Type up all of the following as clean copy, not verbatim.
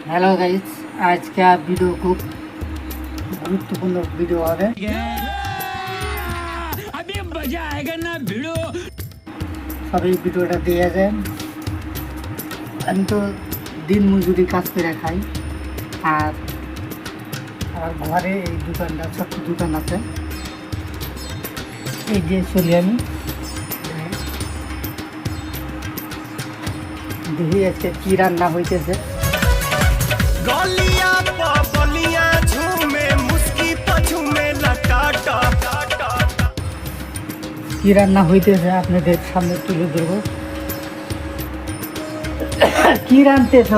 Hello guys, आज का video खूब গুরুত্বপূর্ণ ভিডিও হবে। अभी मजा आएगा ना भिड़ो। সবাই ভিডিওটা দিয়ে যান। আমি তো দিন মজুরি কাজ করে খাই, আর আমার ঘরে এই দোকানটা ছোট্ট দোকান আছে। এই যে চলি আমি দেখি আজকে কি রান্না হইতেছে। কি রান্না হইতেছে আপনাদের সামনে তুলে ধরবো। কি রান্নতেছ?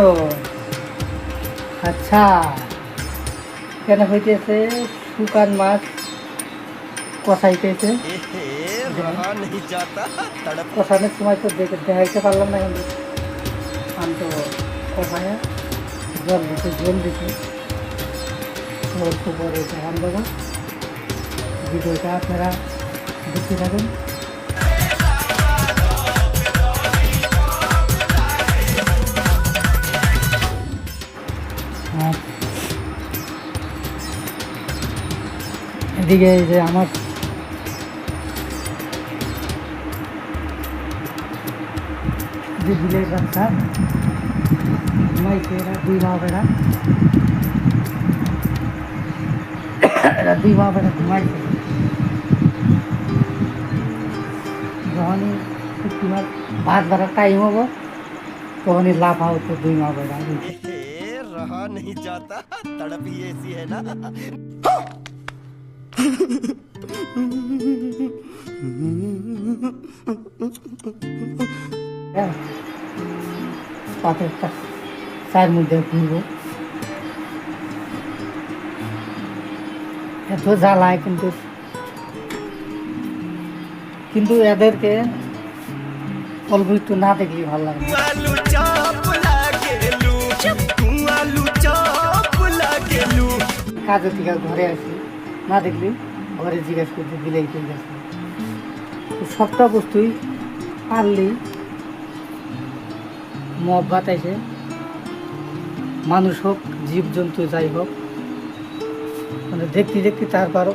আচ্ছা, কেন হইতেছে শুকান মাছ কষাইতেছে। কষানোর সময় তো দেখাইতে পারলাম না, কিন্তু আমি তো কষায় জল দিতে অল্প পরে ধান দেবো। ভিডিওটা আপনারা দেখতে থাকুন। এদিকে যে আমার যে বিলের বাচ্চা ঘুমাইছে, এরা দুই মা বেড়া ঘুমাইছে। যখনই তোমার ভাত বাড়ার টাইম হবো তখনই লাফা হতো দুই মা বেড়া। रहा नहीं जाता, तड़प ही ऐसी है ना। চার মধ্যে ঘুরবো, এত জ্বালায়, কিন্তু এদেরকে অল্প একটু না দেখলে ভালো লাগে। কাজের থেকে ঘরে আসি, না দেখলি ঘরে জিজ্ঞাসা করতে দিলেই পেয়ে গেছে। সবটা বস্তুই পারলেই মদ বাতাইছে, মানুষ হোক জীবজন্তু যাই হোক, মানে দেখতে দেখতে তারপর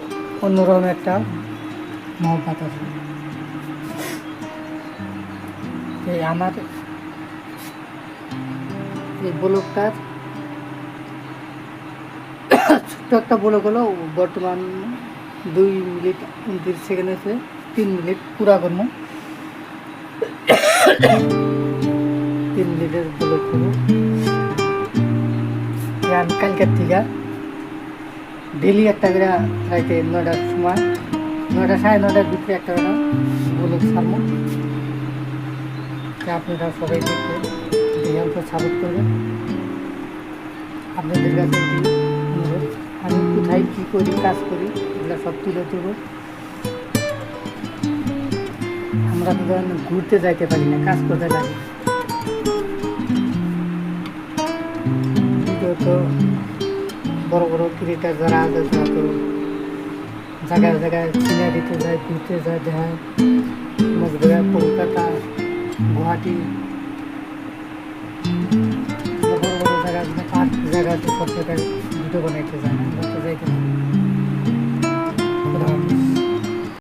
অন্যরকম একটা মদ বাতাসে। আমার এই ব্লগটার ছোট্ট একটা ব্লগ হলো, বর্তমান 2 মিনিট 29 সেকেন্ড আছে, 3 মিনিট পুরা করবো। 3 মিনিটের ব্লগ করবো। আমি কালকের থেকে ডেলি একটা করে রাইতে 9টার সময়, 9টা সাড়ে 9টার ভিতরে একটা করে ব্লগ ছাড়বো। আপনারা সবাই দেখতে দেখে সাপোর্ট করবেন। আপনাদের কাছে আমি কোথায় কী করি, কাজ করি, এগুলো সব তুলে দেবো। আমরা তো ঘুরতে যাইতে পারি না, কাজ করতে লাগে। তো বড় বড় ক্রিকেটার যারা আছে তারা তো জায়গায় জায়গায় চিনা দিতে যায়, ঘুরতে যায়, দেখায় মগবাজার, কলকাতা, গুয়াহাটি, বড় বড় জায়গা, পার্ক জায়গাতে সব জায়গায় ভিডিও বানাইতে যায় না, যাইতে না।